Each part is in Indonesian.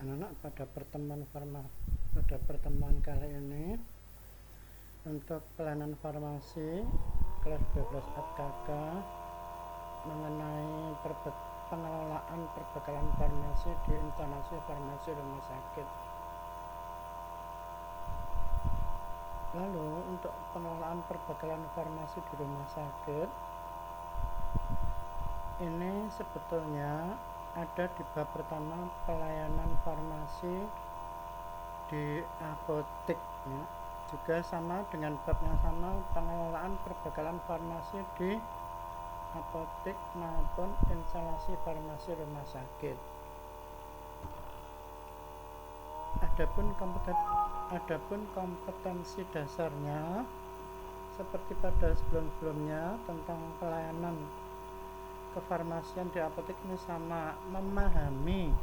anak-anak pada pertemuan kali ini untuk pelayanan farmasi kelas 12 FKK mengenai pengelolaan perbekalan farmasi di instalasi farmasi rumah sakit. Lalu untuk pengelolaan perbekalan farmasi di rumah sakit ini sebetulnya ada di bab pertama, pelayanan farmasi di apotek ya. Juga sama dengan bab yang sama, pengelolaan perbekalan farmasi di apotek maupun instalasi farmasi rumah sakit. Adapun kompetensi dasarnya seperti pada sebelum-sebelumnya tentang pelayanan kefarmasian di apotek ini sama, memahami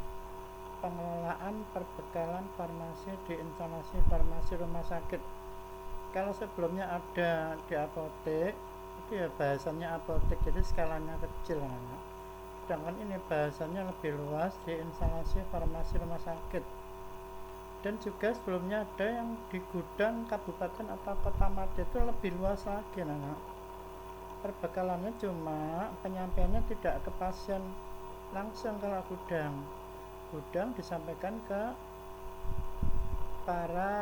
pengelolaan perbekalan farmasi di instalasi farmasi rumah sakit. Kalau sebelumnya ada di apotek itu ya bahasanya apotek, jadi skalanya kecil ya. Sedangkan ini bahasanya lebih luas di instalasi farmasi rumah sakit. Dan juga sebelumnya ada yang di gudang kabupaten atau kota madya, itu lebih luas lagi perbekalannya, cuma penyampaiannya tidak ke pasien langsung. Kalau gudang disampaikan ke para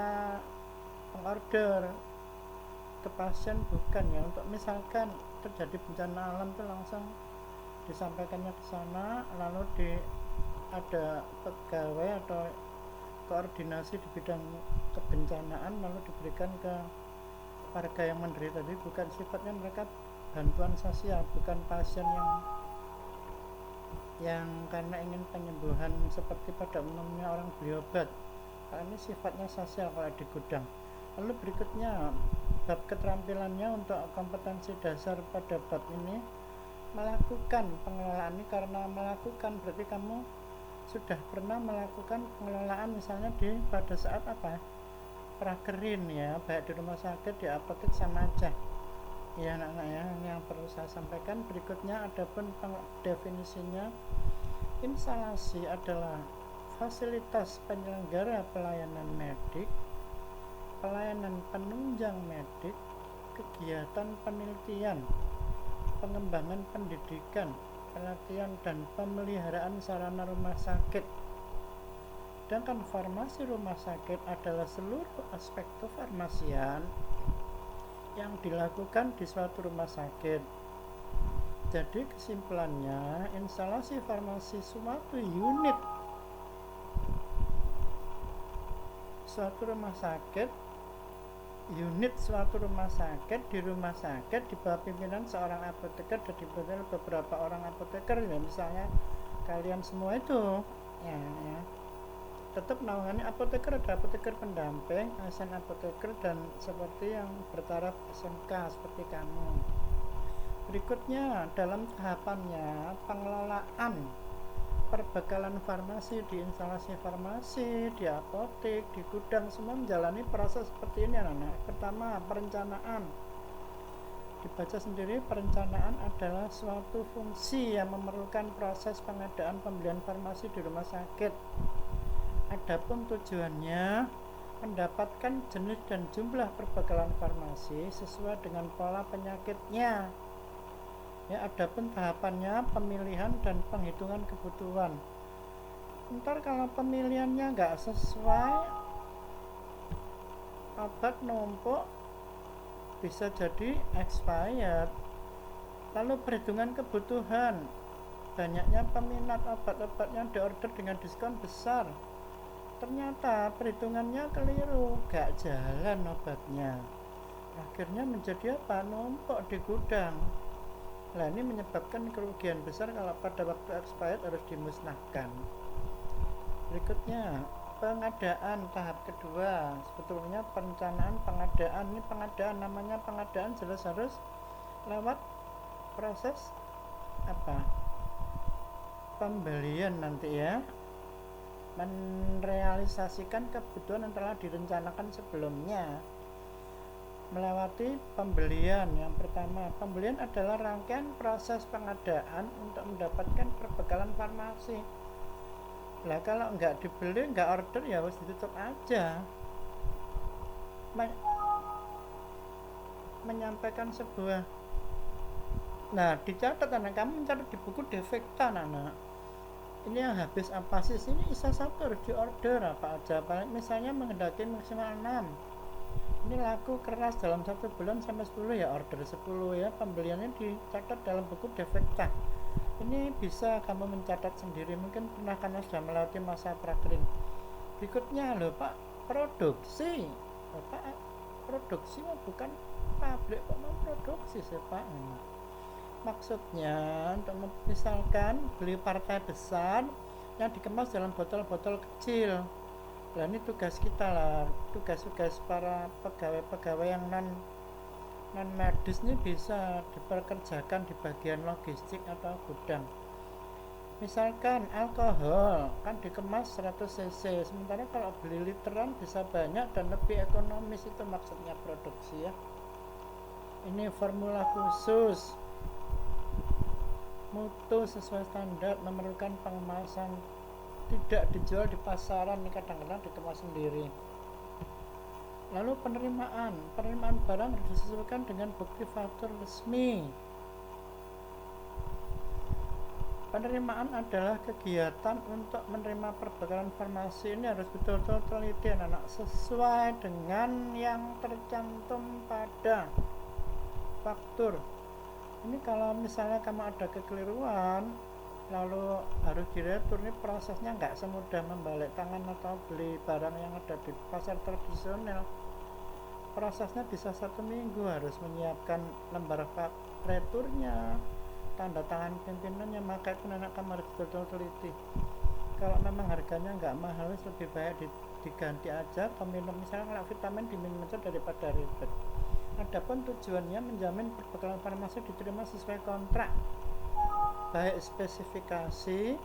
pengorder, ke pasien bukan ya. Untuk misalkan terjadi bencana alam itu langsung disampaikannya ke sana, lalu ada pegawai atau koordinasi di bidang kebencanaan lalu diberikan ke warga yang menderita. Jadi bukan sifatnya mereka bantuan sosial, bukan pasien yang karena ingin penyembuhan seperti pada umumnya orang beli obat. Kalau ini sifatnya sosial kalau di gudang. Lalu berikutnya bab keterampilannya untuk kompetensi dasar pada bab ini melakukan pengelolaan ini. Karena melakukan berarti kamu sudah pernah melakukan pengelolaan misalnya pada saat prakerin ya, baik di rumah sakit, di apotek sama aja ya anak-anak ya. Yang perlu saya sampaikan berikutnya adapun definisinya, instalasi adalah fasilitas penyelenggara pelayanan medik, pelayanan penunjang medik, kegiatan penelitian, pengembangan pendidikan, pelatihan dan pemeliharaan sarana rumah sakit. Sedangkan farmasi rumah sakit adalah seluruh aspek kefarmasian yang dilakukan di suatu rumah sakit. Jadi kesimpulannya, instalasi farmasi suatu unit suatu rumah sakit di rumah sakit di bawah pimpinan seorang apoteker dan dibantu beberapa orang apoteker ya. Misalnya kalian semua itu ya tetap naungannya apoteker, ada apoteker pendamping, asisten apoteker, dan seperti yang bertaraf SMK seperti kamu. Berikutnya dalam tahapannya pengelolaan perbekalan farmasi di instalasi farmasi, di apotek, di gudang, semua menjalani proses seperti ini anak-anak. Pertama, perencanaan. Dibaca sendiri, perencanaan adalah suatu fungsi yang memerlukan proses pengadaan pembelian farmasi di rumah sakit. Adapun tujuannya mendapatkan jenis dan jumlah perbekalan farmasi sesuai dengan pola penyakitnya. Ya, adapun tahapannya pemilihan dan penghitungan kebutuhan. Ntar kalau pemilihannya nggak sesuai, obat numpuk bisa jadi expired. Lalu perhitungan kebutuhan, banyaknya peminat obat-obatnya diorder dengan diskon besar. Ternyata perhitungannya keliru, gak jalan obatnya. Akhirnya menjadi numpuk di gudang. Nah, ini menyebabkan kerugian besar kalau pada waktu expired harus dimusnahkan. Berikutnya, pengadaan tahap kedua. Sebetulnya perencanaan pengadaan, ini pengadaan namanya pengadaan jelas harus lewat proses pembelian nanti ya, merealisasikan kebutuhan yang telah direncanakan sebelumnya melewati pembelian. Yang pertama, pembelian adalah rangkaian proses pengadaan untuk mendapatkan perbekalan farmasi. Lah kalau nggak dibeli, nggak order, ya harus ditutup aja. Menyampaikan sebuah, nah dicatat anak, kamu mencatat di buku defekta anak, ini yang habis apa sih, ini isa satu harus diorder apa aja. Misalnya menghendaki maksimal 6, ini laku keras dalam 1 bulan sampai 10, ya order 10 ya, pembeliannya dicatat dalam buku defekta. Ini bisa kamu mencatat sendiri, mungkin pernah karena sudah melewati masa prakrin. Berikutnya loh Pak, produksi. Pak, produksi bukan pabrik kok memproduksi sih Pak. Maksudnya untuk misalkan beli partai besar yang dikemas dalam botol-botol kecil. Nah ini tugas kita lah, tugas-tugas para pegawai-pegawai yang non medis ini bisa diperkerjakan di bagian logistik atau gudang. Misalkan alkohol kan dikemas 100 cc, sementara kalau beli literan bisa banyak dan lebih ekonomis, itu maksudnya produksi ya. Ini formula khusus, mutu sesuai standar, memerlukan pengemasan, tidak dijual di pasaran, kadang-kadang dikemas sendiri. Lalu penerimaan barang harus disesuaikan dengan bukti faktur resmi. Penerimaan adalah kegiatan untuk menerima perbekalan farmasi, ini harus betul-betul teliti anak, sesuai dengan yang tercantum pada faktur. Ini kalau misalnya kamu ada kekeliruan lalu harus diretur, ini prosesnya nggak semudah membalik tangan atau beli barang yang ada di pasar tradisional. Prosesnya bisa 1 minggu, harus menyiapkan lembar returnya, tanda tangan pimpinannya, maka itu anak kamu harus betul-betul teliti. Kalau memang harganya nggak mahal, lebih baik diganti aja atau minum, misalnya kalau vitamin diminum aja daripada ribet. Adapun tujuannya menjamin perbekalan farmasi diterima sesuai kontrak, baik spesifikasi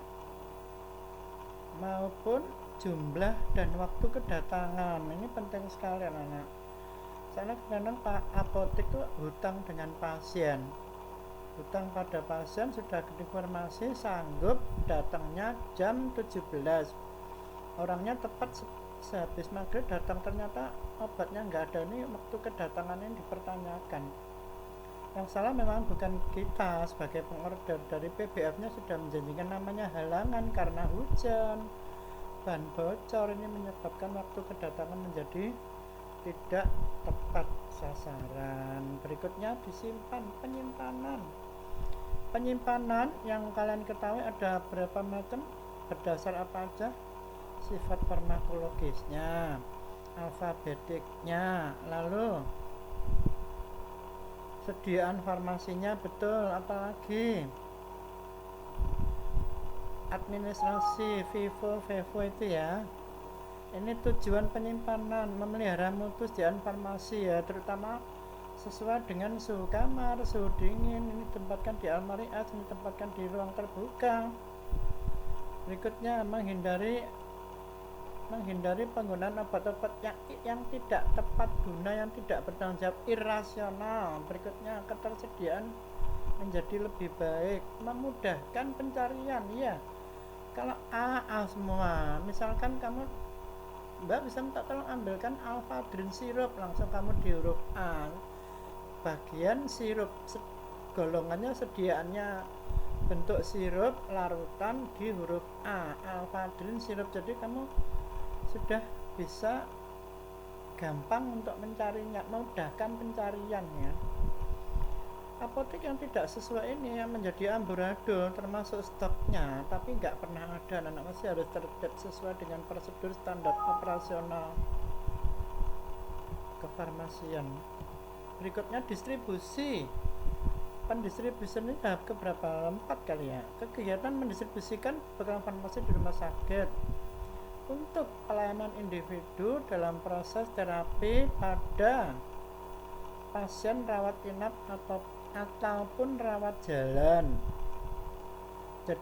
maupun jumlah dan waktu kedatangan. Ini penting sekali anak. Soalnya kadang Pak apotek itu hutang dengan pasien, hutang pada pasien, sudah diinformasi sanggup datangnya jam 17, orangnya tepat sehabis maghrib datang, ternyata obatnya nggak ada, ini waktu kedatangannya dipertanyakan. Yang salah memang bukan kita sebagai pengorder, dari PBF nya sudah menjanjikan namanya halangan karena hujan, ban bocor, ini menyebabkan waktu kedatangan menjadi tidak tepat sasaran. Berikutnya disimpan, penyimpanan yang kalian ketahui ada berapa macam, berdasar apa aja, sifat farmakologisnya, alfabetiknya, lalu sediaan farmasinya betul, apalagi administrasi FIFO itu ya. Ini tujuan penyimpanan, memelihara mutu sediaan farmasi ya, terutama sesuai dengan suhu kamar, suhu dingin, ini ditempatkan di almari es, ini ditempatkan di ruang terbuka. Berikutnya menghindari penggunaan obat-obat yang tidak tepat guna, yang tidak bertanggung jawab, irasional. Berikutnya ketersediaan menjadi lebih baik, memudahkan pencarian ya. Kalau A semua, misalkan kamu Mbak bisa minta tolong ambilkan alfadrin sirup, langsung kamu di huruf A, bagian sirup, golongannya sediaannya bentuk sirup larutan di huruf A, alfadrin sirup. Jadi kamu sudah bisa gampang untuk mencarinya, memudahkan pencariannya. Apotek yang tidak sesuai ini yang menjadi amburadul, termasuk stoknya tapi nggak pernah ada, anak masih harus tertib sesuai dengan prosedur standar operasional kefarmasian. Berikutnya distribusi. Pendistribusian ini tahap keberapa? 4 kali ya. Kegiatan mendistribusikan bekalan farmasi di rumah sakit untuk pelayanan individu dalam proses terapi pada pasien rawat inap ataupun rawat jalan.